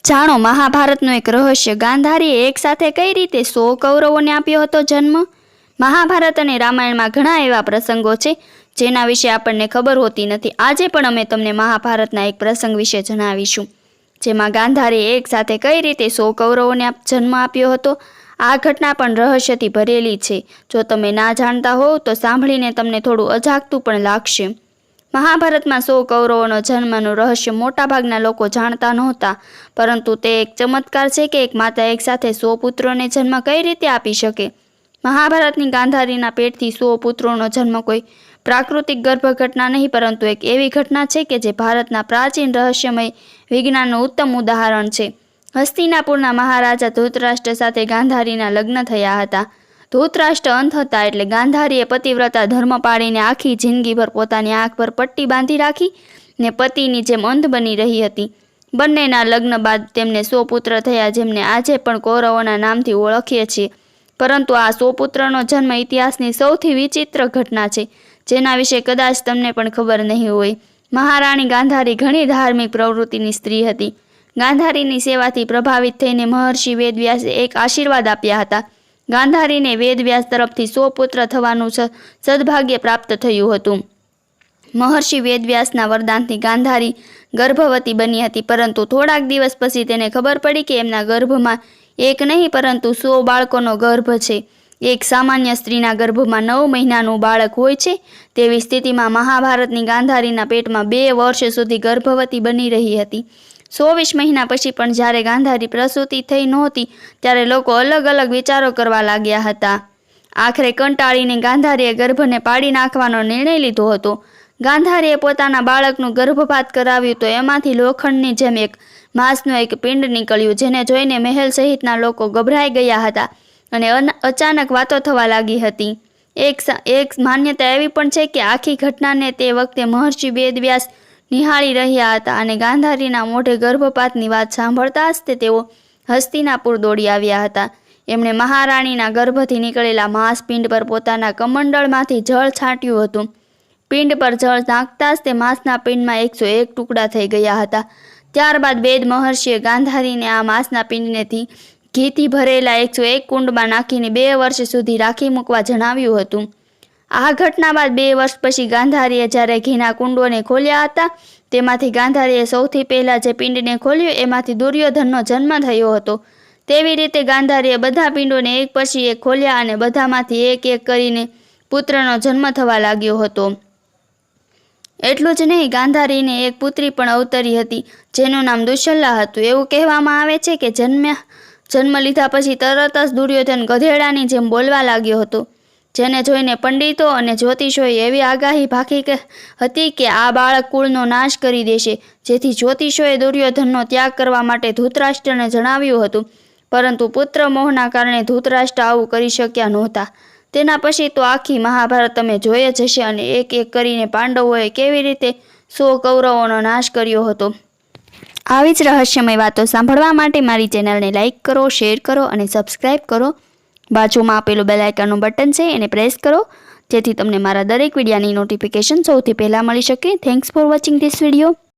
જાણો મહાભારતનું એક રહસ્ય, ગાંધારીએ એક સાથે કઈ રીતે 100 કૌરવોને આપ્યો હતો જન્મ। મહાભારત અને રામાયણમાં ઘણા એવા પ્રસંગો છે જેના વિશે આપણને ખબર હોતી નથી। આજે પણ અમે તમને મહાભારતના એક પ્રસંગ વિશે જણાવીશું, જેમાં ગાંધારીએ એક સાથે કઈ રીતે 100 કૌરવોને જન્મ આપ્યો હતો। આ ઘટના પણ રહસ્યથી ભરેલી છે। જો તમે ના જાણતા હોવ તો સાંભળીને તમને થોડું અજાગતું પણ લાગશે। મહાભારતમાં 100 કૌરવોનો જન્મનું રહસ્ય મોટાભાગના લોકો જાણતા નહોતા, પરંતુ તે એક ચમત્કાર છે કે એક માતા એક સાથે 100 પુત્રોને જન્મ કઈ રીતે આપી શકે। મહાભારતની ગાંધારીના પેટથી 100 પુત્રોનો જન્મ કોઈ પ્રાકૃતિક ગર્ભ ઘટના નહીં, પરંતુ એક એવી ઘટના છે કે જે ભારતના પ્રાચીન રહસ્યમય વિજ્ઞાનનું ઉત્તમ ઉદાહરણ છે। હસ્તિનાપુરના મહારાજા ધૃતરાષ્ટ્ર સાથે ગાંધારીના લગ્ન થયા હતા। ધૃતરાષ્ટ્ર અંત હતા એટલે ગાંધારીએ પતિવ્રતા ધર્મ પાળીને આખી જિંદગીભર પોતાની આંખ પર પટ્ટી બાંધી રાખી ને પતિની જેમ અંધ બની રહી હતી। બંનેના લગ્ન બાદ તેમને 100 પુત્ર થયા, જેમને આજે પણ કૌરવોના નામથી ઓળખીએ છીએ। પરંતુ આ 100 પુત્રનો જન્મ ઇતિહાસની સૌથી વિચિત્ર ઘટના છે, જેના વિશે કદાચ તમને પણ ખબર નહીં હોય। મહારાણી ગાંધારી ઘણી ધાર્મિક પ્રવૃત્તિની સ્ત્રી હતી। ગાંધારીની સેવાથી પ્રભાવિત થઈને મહર્ષિ વેદવ્યાસે એક આશીર્વાદ આપ્યા હતા। ગાંધારીને વેદવ્યાસ તરફથી 100 પુત્ર થવાનું સદભાગ્ય પ્રાપ્ત થયું હતું। મહર્ષિ વેદવ્યાસના વરદાનથી ગાંધારી ગર્ભવતી બની હતી, પરંતુ થોડાક દિવસ પછી તેને ખબર પડી કે એમના ગર્ભમાં એક નહીં પરંતુ 100 બાળકોનો ગર્ભ છે। એક સામાન્ય સ્ત્રીના ગર્ભમાં 9 મહિનાનું બાળક હોય છે, તેવી સ્થિતિમાં મહાભારતની ગાંધારીના પેટમાં 2 વર્ષ સુધી ગર્ભવતી બની રહી હતી। 24 મહિના પછી પણ જ્યારે ગાંધારી પ્રસૂતિ થઈ નહોતી, ત્યારે લોકો અલગ અલગ વિચારો કરવા લાગ્યા હતા। આખરે કંટાળીને ગાંધારીએ ગર્ભને પાડી નાખવાનો નિર્ણય લીધો હતો। ગાંધારીએ પોતાના બાળકનું ગર્ભપાત કરાવ્યું તો એમાંથી લોખંડની જેમ એક માંસનું એક પિંડ નીકળ્યું, જેને જોઈને મહેલ સહિતના લોકો ગભરાઈ ગયા હતા અને અચાનક વાતો થવા લાગી હતી। એક માન્યતા એવી પણ છે કે આખી ઘટનાને તે વખતે મહર્ષિ વેદવ્યાસ નિહાળી રહ્યા હતા અને ગાંધારીના મોઢે ગર્ભપાતની વાત સાંભળતા જ તેઓ હસ્તિનાપુર દોડી આવ્યા હતા। એમણે મહારાણીના ગર્ભથી નીકળેલા માંસપિંડ પર પોતાના કમંડળમાંથી જળ છાંટ્યું હતું। પિંડ પર જળ નાખતા જ તે માંસના પિંડમાં 101 ટુકડા થઈ ગયા હતા। ત્યારબાદ વેદ મહર્ષિએ ગાંધારીને આ માંસના પિંડને ઘીથી ભરેલા 101 કુંડમાં નાખીને 2 વર્ષ સુધી રાખી મૂકવા જણાવ્યું હતું। આ ઘટના બાદ 2 વર્ષ પછી ગાંધારીએ જ્યારે ઘીના કુંડોને ખોલ્યા હતા, તેમાંથી ગાંધારીએ સૌથી પહેલા જે પિંડને ખોલ્યું એમાંથી દુર્યોધનનો જન્મ થયો હતો। તેવી રીતે ગાંધારીએ બધા પિંડોને એક પછી એક ખોલ્યા અને બધામાંથી એક એક કરીને પુત્રનો જન્મ થવા લાગ્યો હતો। એટલું જ નહીં, ગાંધારીને એક પુત્રી પણ અવતરી હતી, જેનું નામ દુશ્શલા હતું। એવું કહેવામાં આવે છે કે જન્મ લીધા પછી તરત જ દુર્યોધન ગધેડાની જેમ બોલવા લાગ્યો હતો, જેને જોઈને પંડિતો અને જ્યોતિષોએ એવી આગાહી ભાકી હતી કે આ બાળક કુળનો નાશ કરી દેશે, જેથી જ્યોતિષોએ દુર્યોધનનો ત્યાગ કરવા માટે ધૃતરાષ્ટ્રને જણાવ્યું હતું। પરંતુ પુત્ર મોહના કારણે ધૃતરાષ્ટ્ર આવું કરી શક્યા નહોતા। તેના પછી તો આખી મહાભારત તમે જોઈ જ હશે અને એક એક કરીને પાંડવોએ કેવી રીતે 100 કૌરવોનો નાશ કર્યો હતો। આવી જ રહસ્યમય વાતો સાંભળવા માટે મારી ચેનલને લાઇક કરો, શેર કરો અને સબસ્ક્રાઈબ કરો। બાજુમાં આપેલું બેલ આઇકનનું બટન છે એને પ્રેસ કરો, જેથી તમને મારા દરેક વિડીયોની નોટિફિકેશન સૌથી પહેલાં મળી શકે। Thanks for watching this video.